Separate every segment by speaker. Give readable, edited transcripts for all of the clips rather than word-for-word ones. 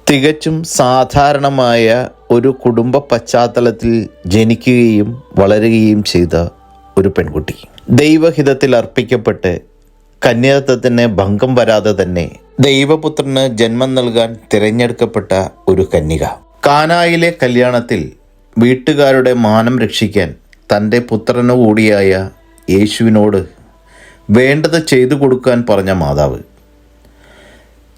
Speaker 1: തികച്ചും സാധാരണമായ ഒരു കുടുംബ പശ്ചാത്തലത്തിൽ ജനിക്കുകയും വളരുകയും ചെയ്ത ഒരു പെൺകുട്ടി. ദൈവഹിതത്തിൽ അർപ്പിക്കപ്പെട്ട് കന്യാത്വത്തിന് ഭംഗം വരാതെ തന്നെ ദൈവപുത്രന് ജന്മം നൽകാൻ തിരഞ്ഞെടുക്കപ്പെട്ട ഒരു കന്യക. കാനായിലെ കല്യാണത്തിൽ വീട്ടുകാരുടെ മാനം രക്ഷിക്കാൻ തൻ്റെ പുത്രനു കൂടിയായ യേശുവിനോട് വേണ്ടത് ചെയ്തു കൊടുക്കാൻ പറഞ്ഞ മാതാവ്,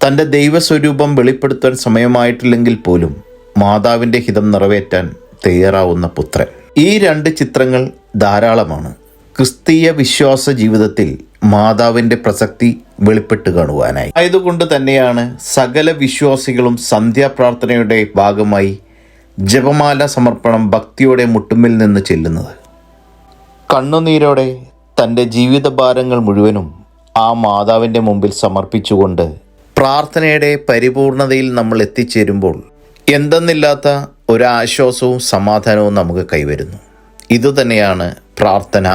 Speaker 1: തൻ്റെ ദൈവസ്വരൂപം വെളിപ്പെടുത്താൻ സമയമായിട്ടില്ലെങ്കിൽ പോലും മാതാവിൻ്റെ ഹിതം നിറവേറ്റാൻ തയ്യാറാവുന്ന പുത്രൻ. ഈ രണ്ട് ചിത്രങ്ങൾ ധാരാളമാണ് ക്രിസ്തീയ വിശ്വാസ ജീവിതത്തിൽ മാതാവിൻ്റെ പ്രസക്തി വെളിപ്പെട്ട് കാണുവാനായി. ആയതുകൊണ്ട് തന്നെയാണ് സകല വിശ്വാസികളും സന്ധ്യാപ്രാർത്ഥനയുടെ ഭാഗമായി ജപമാല സമർപ്പണം ഭക്തിയോടെ മുട്ടുമ്പിൽ നിന്ന് ചെല്ലുന്നത്. കണ്ണുനീരോടെ തൻ്റെ ജീവിതഭാരങ്ങൾ മുഴുവനും ആ മാതാവിൻ്റെ മുമ്പിൽ സമർപ്പിച്ചുകൊണ്ട് പ്രാർത്ഥനയുടെ പരിപൂർണതയിൽ നമ്മൾ എത്തിച്ചേരുമ്പോൾ എന്തെന്നില്ലാത്ത ഒരാശ്വാസവും സമാധാനവും നമുക്ക് കൈവരുന്നു. ഇതുതന്നെയാണ് പ്രാർത്ഥന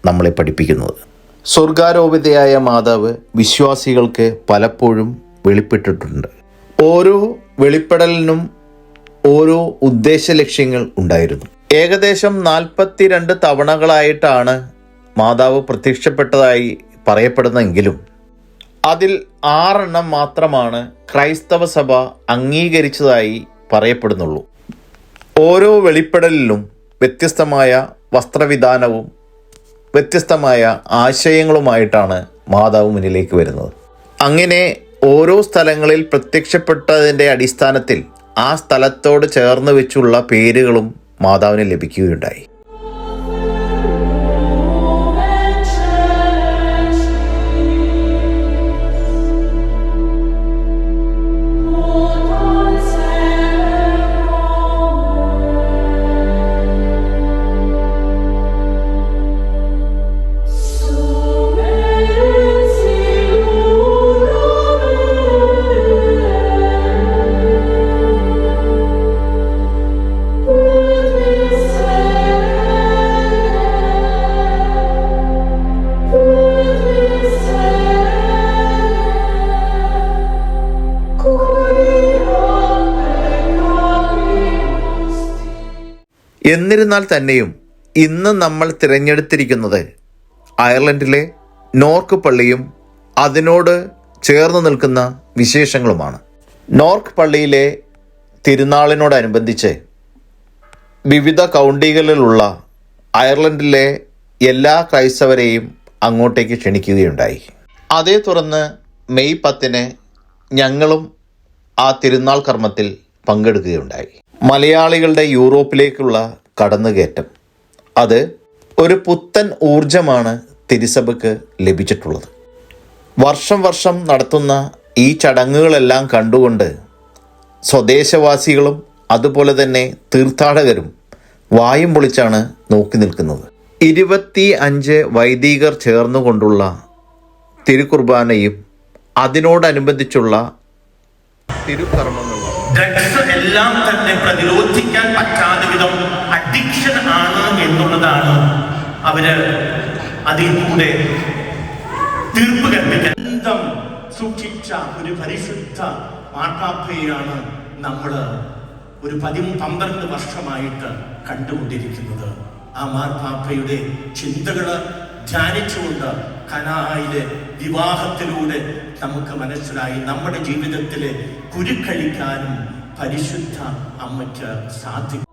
Speaker 1: നമ്മളെ പഠിപ്പിക്കുന്നത്. സ്വർഗാരോപിതയായ മാതാവ് വിശ്വാസികൾക്ക് പലപ്പോഴും വെളിപ്പെട്ടിട്ടുണ്ട്. ഓരോ വെളിപ്പെടലിനും ഓരോ ഉദ്ദേശ ലക്ഷ്യങ്ങൾ ഉണ്ടായിരുന്നു. ഏകദേശം 42 തവണകളായിട്ടാണ് മാതാവ് പ്രത്യക്ഷപ്പെട്ടതായി പറയപ്പെടുന്നെങ്കിലും അതിൽ 6 മാത്രമാണ് ക്രൈസ്തവ സഭ അംഗീകരിച്ചതായി പറയപ്പെടുന്നുള്ളൂ. ഓരോ വെളിപ്പെടലിലും വ്യത്യസ്തമായ വസ്ത്രവിധാനവും വ്യത്യസ്തമായ ആശയങ്ങളുമായിട്ടാണ് മാതാവ് മുന്നിലേക്ക് വരുന്നത്. അങ്ങനെ ഓരോ സ്ഥലങ്ങളിൽ പ്രത്യക്ഷപ്പെട്ടതിൻ്റെ അടിസ്ഥാനത്തിൽ ആ സ്ഥലത്തോട് ചേർന്ന് വെച്ചുള്ള പേരുകളും മാതാവിന് ലഭിക്കുകയുണ്ടായി. എന്നിരുന്നാൽ തന്നെയും ഇന്ന് നമ്മൾ തിരഞ്ഞെടുത്തിരിക്കുന്നത് അയർലൻഡിലെ നോർക്ക് പള്ളിയും അതിനോട് ചേർന്ന് നിൽക്കുന്ന വിശേഷങ്ങളുമാണ്. നോർക്ക് പള്ളിയിലെ തിരുനാളിനോടനുബന്ധിച്ച് വിവിധ കൗണ്ടികളിലുള്ള അയർലൻഡിലെ എല്ലാ ക്രൈസ്തവരെയും അങ്ങോട്ടേക്ക് ക്ഷണിക്കുകയുണ്ടായി. അതേ തുടർന്ന് മെയ് 10 ഞങ്ങളും ആ തിരുനാൾ കർമ്മത്തിൽ പങ്കെടുക്കുകയുണ്ടായി. മലയാളികളുടെ യൂറോപ്പിലേക്കുള്ള കടന്നുകയറ്റം, അത് ഒരു പുത്തൻ ഊർജമാണ് തിരുസഭയ്ക്ക് ലഭിച്ചിട്ടുള്ളത്. വർഷം വർഷം നടത്തുന്ന ഈ ചടങ്ങുകളെല്ലാം കണ്ടുകൊണ്ട് സ്വദേശവാസികളും അതുപോലെ തന്നെ തീർത്ഥാടകരും വായും പൊളിച്ചാണ് നോക്കി നിൽക്കുന്നത്. 25 വൈദികർ ചേർന്നുകൊണ്ടുള്ള തിരുക്കുർബാനയും അതിനോടനുബന്ധിച്ചുള്ള തിരുക്കർമ്മങ്ങളും
Speaker 2: ഡ്രഗ്സ് എല്ലാം തന്നെ പ്രതിരോധിക്കാൻ പറ്റാത്ത വിധം അഡിക്ഷൻ ആണ് എന്നുള്ളതാണ് അവര് അതിലൂടെ തീർപ്പ് കൽപ്പിക്കാൻ സൂക്ഷിച്ച ഒരു പരിശുദ്ധ മാർപ്പാപ്പയെയാണ് നമ്മൾ ഒരു 12 വർഷമായിട്ട് കണ്ടുകൊണ്ടിരിക്കുന്നത്. ആ മാർപ്പാപ്പയുടെ ചിന്തകള് ധ്യാനിച്ചുകൊണ്ട് കനായിലെ വിവാഹത്തിലൂടെ നമുക്ക് മനസ്സിലായി നമ്മുടെ ജീവിതത്തിലെ കുരുക്കഴിക്കാനും പരിശുദ്ധ അമ്മയ്ക്ക് സാധിക്കും.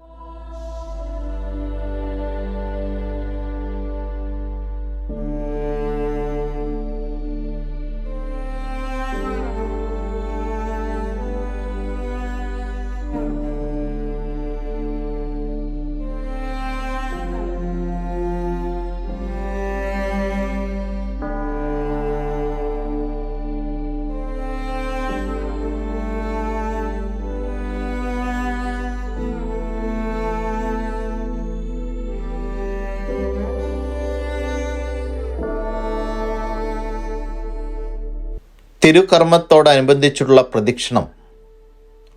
Speaker 1: തിരുക്കർമ്മത്തോടനുബന്ധിച്ചുള്ള പ്രദക്ഷിണം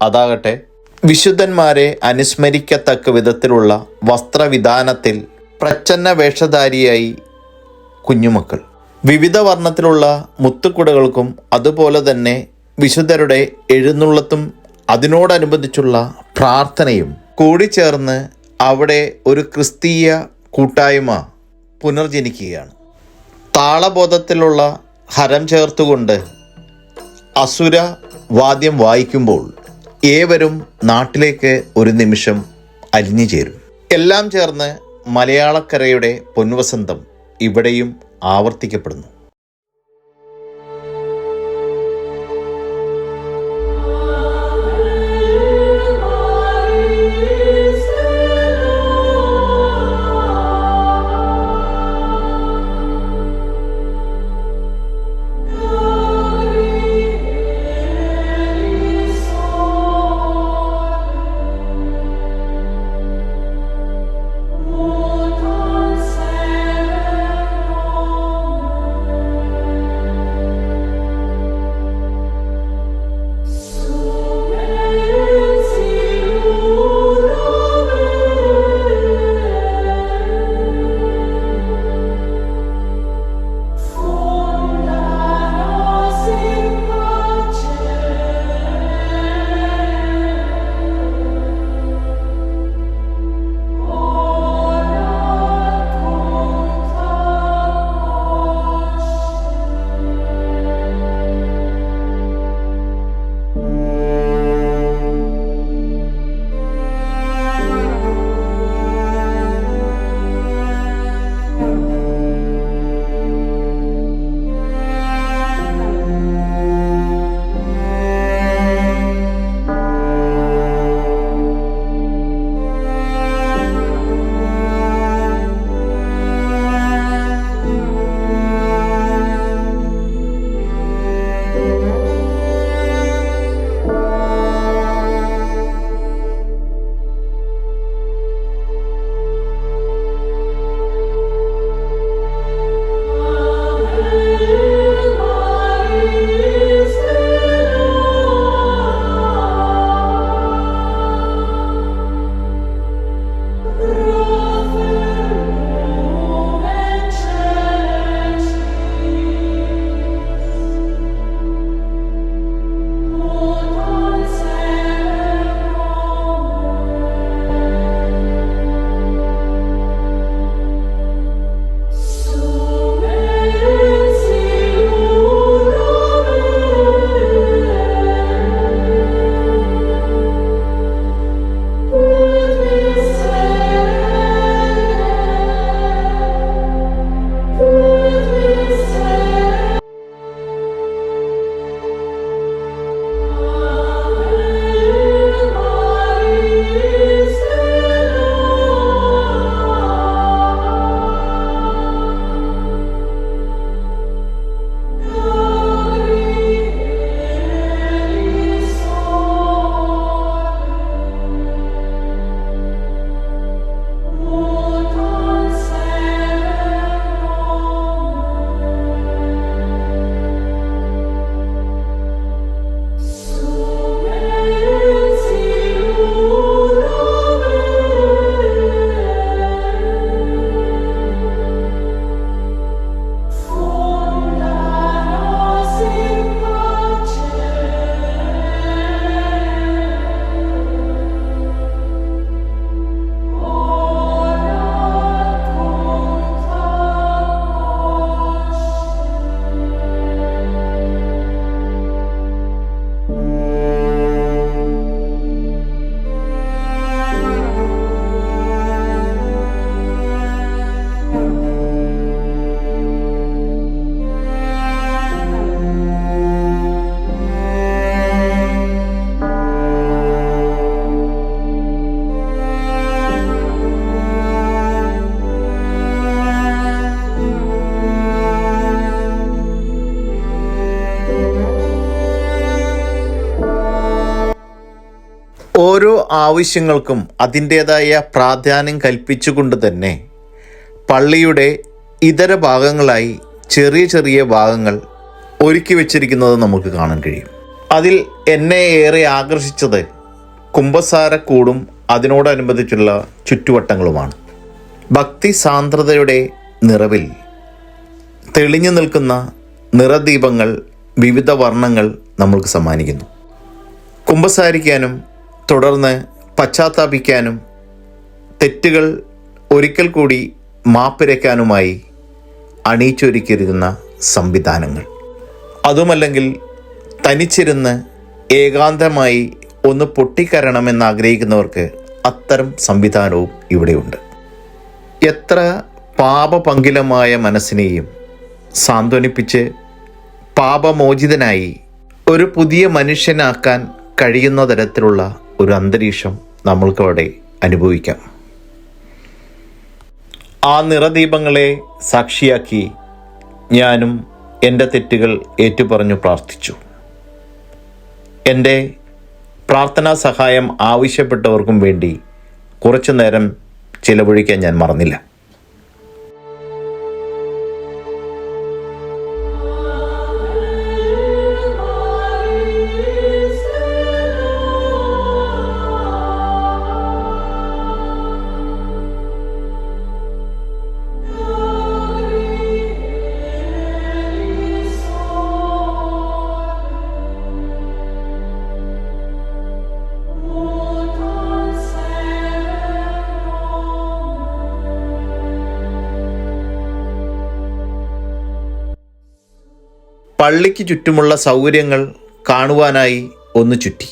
Speaker 1: അതാകട്ടെ വിശുദ്ധന്മാരെ അനുസ്മരിക്കത്തക്ക വിധത്തിലുള്ള വസ്ത്രവിധാനത്തിൽ പ്രച്ഛന്ന വേഷധാരിയായി കുഞ്ഞുമക്കൾ, വിവിധ വർണ്ണത്തിലുള്ള മുത്തുക്കുടകൾക്കും അതുപോലെ തന്നെ വിശുദ്ധരുടെ എഴുന്നള്ളത്തും അതിനോടനുബന്ധിച്ചുള്ള പ്രാർത്ഥനയും കൂടിച്ചേർന്ന് അവിടെ ഒരു ക്രിസ്തീയ കൂട്ടായ്മ പുനർജനിക്കുകയാണ്. താളബോധത്തിലുള്ള ഹരം ചേർത്തുകൊണ്ട് അസുര വാദ്യം വായിക്കുമ്പോൾ ഏവരും നാട്ടിലേക്ക് ഒരു നിമിഷം അലിഞ്ഞു ചേരും. എല്ലാം ചേർന്ന് മലയാളക്കരയുടെ പൊൻവസന്തം ഇവിടെയും ആവർത്തിക്കപ്പെടുന്നു. ഓരോ ആവശ്യങ്ങൾക്കും അതിൻ്റേതായ പ്രാധാന്യം കൽപ്പിച്ചുകൊണ്ട് തന്നെ പള്ളിയുടെ ഇതര ഭാഗങ്ങളായി ചെറിയ ചെറിയ ഭാഗങ്ങൾ ഒരുക്കി വച്ചിരിക്കുന്നത് നമുക്ക് കാണാൻ കഴിയും. അതിൽ എന്നെ ഏറെ ആകർഷിച്ചത് കുമ്പസാരക്കൂടും അതിനോടനുബന്ധിച്ചുള്ള ചുറ്റുവട്ടങ്ങളുമാണ്. ഭക്തി സാന്ദ്രതയുടെ നിറവിൽ തെളിഞ്ഞു നിൽക്കുന്ന നിറദീപങ്ങൾ വിവിധ വർണ്ണങ്ങൾ നമ്മൾക്ക് സമ്മാനിക്കുന്നു. കുമ്പസാരിക്കാനും തുടർന്ന് പശ്ചാത്താപിക്കാനും തെറ്റുകൾ ഒരിക്കൽ കൂടി മാപ്പിരയ്ക്കാനുമായി അണിയിച്ചൊരുക്കിയിരുന്ന സംവിധാനങ്ങൾ. അതുമല്ലെങ്കിൽ തനിച്ചിരുന്ന് ഏകാന്തമായി ഒന്ന് പൊട്ടിക്കരണമെന്ന് ആഗ്രഹിക്കുന്നവർക്ക് അത്തരം സംവിധാനവും ഇവിടെയുണ്ട്. എത്ര പാപപങ്കിലമായ മനസ്സിനെയും സാന്ത്വനിപ്പിച്ച് പാപമോചിതനായി ഒരു പുതിയ മനുഷ്യനാക്കാൻ കഴിയുന്ന തരത്തിലുള്ള ഒരു അന്തരീക്ഷം നമ്മൾക്കവിടെ അനുഭവിക്കാം. ആ നിറദീപങ്ങളെ സാക്ഷിയാക്കി ഞാനും എൻ്റെ തെറ്റുകൾ ഏറ്റുപറഞ്ഞു പ്രാർത്ഥിച്ചു. എൻ്റെ പ്രാർത്ഥനാ സഹായം ആവശ്യപ്പെട്ടവർക്കും വേണ്ടി കുറച്ചു നേരം ചിലവഴിക്കാൻ ഞാൻ മറന്നില്ല. പള്ളിക്ക് ചുറ്റുമുള്ള സൗകര്യങ്ങൾ കാണുവാനായി ഒന്ന് ചുറ്റി.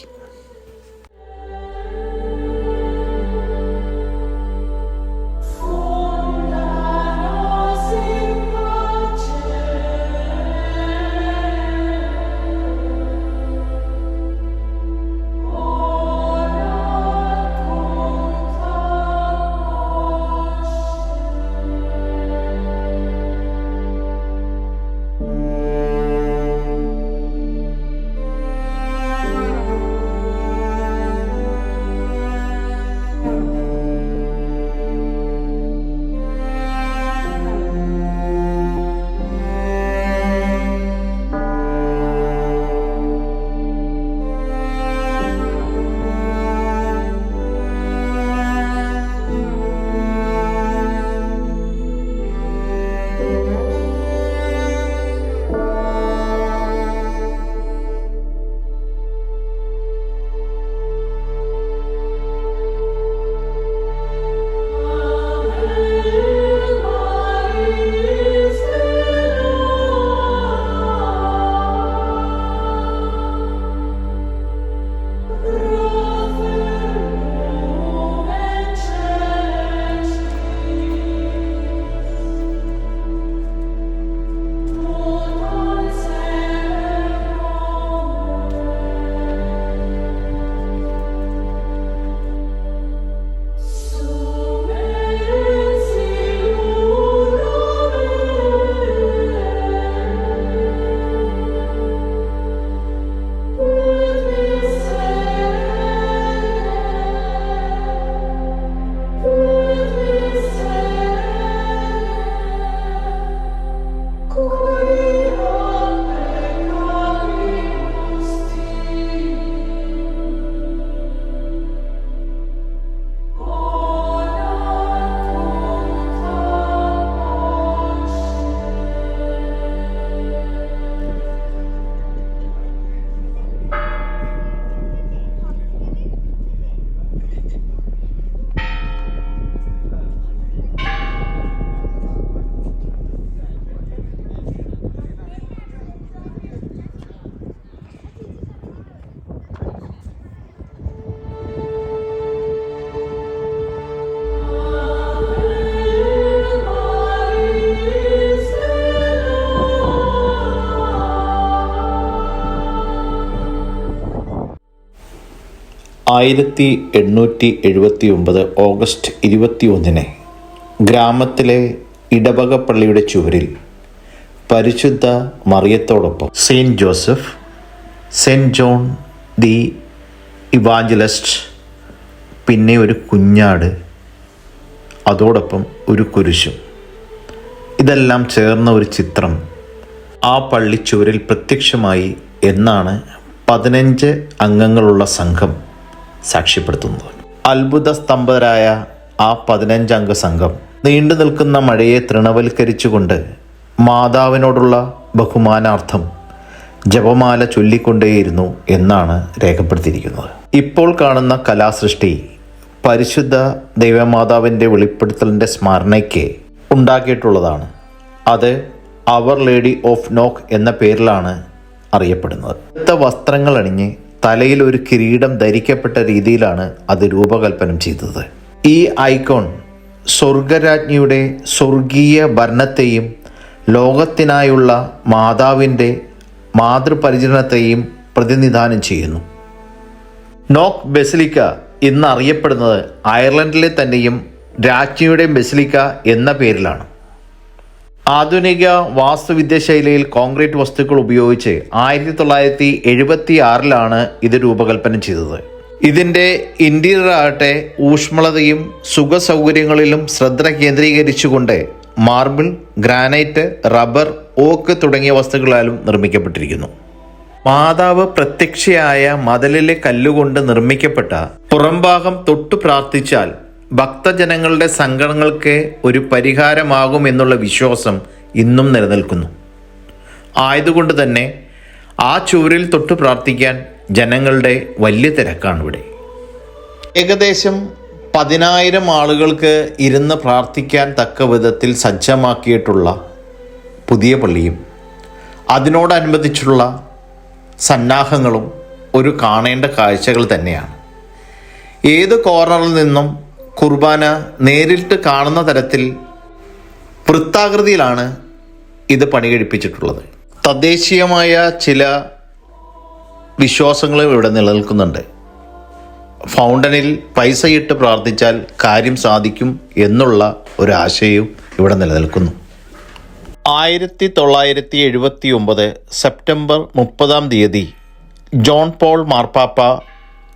Speaker 1: ആയിരത്തി 879 ഓഗസ്റ്റ് 21 ഗ്രാമത്തിലെ ഇടവക പള്ളിയുടെ ചുവരിൽ പരിശുദ്ധ മറിയത്തോടൊപ്പം saint Joseph, saint John the evangelist, പിന്നെ ഒരു കുഞ്ഞാട്, അതോടൊപ്പം ഒരു കുരിശും, ഇതെല്ലാം ചേർന്ന ഒരു ചിത്രം ആ പള്ളിച്ചുവരിൽ പ്രത്യക്ഷമായി എന്നാണ് 15 അംഗങ്ങളുള്ള സംഘം സാക്ഷ്യപ്പെടുത്തുന്നത്. അത്ഭുത സ്തംഭരായ ആ 15 അംഗ സംഘം നീണ്ടു നിൽക്കുന്ന മഴയെ തൃണവൽക്കരിച്ചുകൊണ്ട് മാതാവിനോടുള്ള ബഹുമാനാർത്ഥം ജപമാല ചൊല്ലിക്കൊണ്ടേയിരുന്നു എന്നാണ് രേഖപ്പെടുത്തിയിരിക്കുന്നത്. ഇപ്പോൾ കാണുന്ന കലാസൃഷ്ടി പരിശുദ്ധ ദൈവമാതാവിൻ്റെ വെളിപ്പെടുത്തലിൻ്റെ സ്മരണയ്ക്ക് ഉണ്ടാക്കിയിട്ടുള്ളതാണ്. അത് അവർ ലേഡി ഓഫ് നോക്ക് എന്ന പേരിലാണ് അറിയപ്പെടുന്നത്. വെളുത്ത വസ്ത്രങ്ങൾ അണിഞ്ഞ് തലയിൽ ഒരു കിരീടം ധരിക്കപ്പെട്ട രീതിയിലാണ് അത് രൂപകൽപ്പന ചെയ്തത്. ഈ ഐക്കോൺ സ്വർഗരാജ്ഞിയുടെ സ്വർഗീയ ഭരണത്തെയും ലോകത്തിനായുള്ള മാതാവിൻ്റെ മാതൃപരിചരണത്തെയും പ്രതിനിധാനം ചെയ്യുന്നു. നോക്ക് ബസിലിക്ക ഇന്ന് അറിയപ്പെടുന്നത് അയർലൻഡിലെ തന്നെയും രാജ്ഞിയുടെ ബസിലിക്ക എന്ന പേരിലാണ്. ആധുനിക വാസ്തുവിദ്യ ശൈലിയിൽ കോൺക്രീറ്റ് വസ്തുക്കൾ ഉപയോഗിച്ച് 1976 ഇത് രൂപകൽപ്പന ചെയ്തത്. ഇതിൻ്റെ ഇൻറ്റീരിയർ ആകട്ടെ ഊഷ്മളതയും സുഖ സൗകര്യങ്ങളിലും ശ്രദ്ധ കേന്ദ്രീകരിച്ചുകൊണ്ട് മാർബിൾ, ഗ്രാനൈറ്റ്, റബ്ബർ, ഓക്ക് തുടങ്ങിയ വസ്തുക്കളാലും നിർമ്മിക്കപ്പെട്ടിരിക്കുന്നു. മാതാവ് പ്രത്യക്ഷയായ മതിലിലെ കല്ലുകൊണ്ട് നിർമ്മിക്കപ്പെട്ട പുറംഭാഗം തൊട്ടു പ്രാർത്ഥിച്ചാൽ ഭക്തജനങ്ങളുടെ സങ്കടങ്ങൾക്ക് ഒരു പരിഹാരമാകുമെന്നുള്ള വിശ്വാസം ഇന്നും നിലനിൽക്കുന്നു. ആയതുകൊണ്ട് തന്നെ ആ ചുവരിൽ തൊട്ടു പ്രാർത്ഥിക്കാൻ ജനങ്ങളുടെ വലിയ തിരക്കാണ് ഇവിടെ. ഏകദേശം 10,000 ആളുകൾക്ക് ഇരുന്ന് പ്രാർത്ഥിക്കാൻ തക്ക വിധത്തിൽ സജ്ജമാക്കിയിട്ടുള്ള പുതിയ പള്ളിയും അതിനോടനുബന്ധിച്ചുള്ള സന്നാഹങ്ങളും ഒരു കാണേണ്ട കാഴ്ചകൾ തന്നെയാണ്. ഏത് കോർണറിൽ നിന്നും കുർബാന നേരിട്ട് കാണുന്ന തരത്തിൽ വൃത്താകൃതിയിലാണ് ഇത് പണികഴിപ്പിച്ചിട്ടുള്ളത്. തദ്ദേശീയമായ ചില വിശ്വാസങ്ങളും ഇവിടെ നിലനിൽക്കുന്നുണ്ട്. ഫൗണ്ടനിൽ പൈസയിട്ട് പ്രാർത്ഥിച്ചാൽ കാര്യം സാധിക്കും എന്നുള്ള ഒരു ആശയവും ഇവിടെ നിലനിൽക്കുന്നു. 1979 സെപ്റ്റംബർ 30 ജോൺ പോൾ മാർപ്പാപ്പ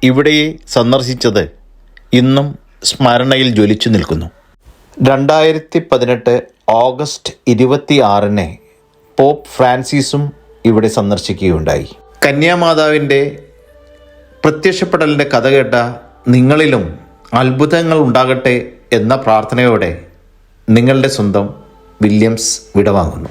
Speaker 1: ഇവിടെ സന്ദർശിച്ചത് ഇന്നും സ്മരണയിൽ ജ്വലിച്ചു നിൽക്കുന്നു. 2018 ഓഗസ്റ്റ് 26 പോപ്പ് ഫ്രാൻസിസും ഇവിടെ സന്ദർശിക്കുകയുണ്ടായി. കന്യാമാതാവിൻ്റെ പ്രത്യക്ഷപ്പെടലിൻ്റെ കഥ കേട്ട നിങ്ങളിലും അത്ഭുതങ്ങൾ ഉണ്ടാകട്ടെ എന്ന പ്രാർത്ഥനയോടെ നിങ്ങളുടെ സ്വന്തം വില്യംസ് വിടവാങ്ങുന്നു.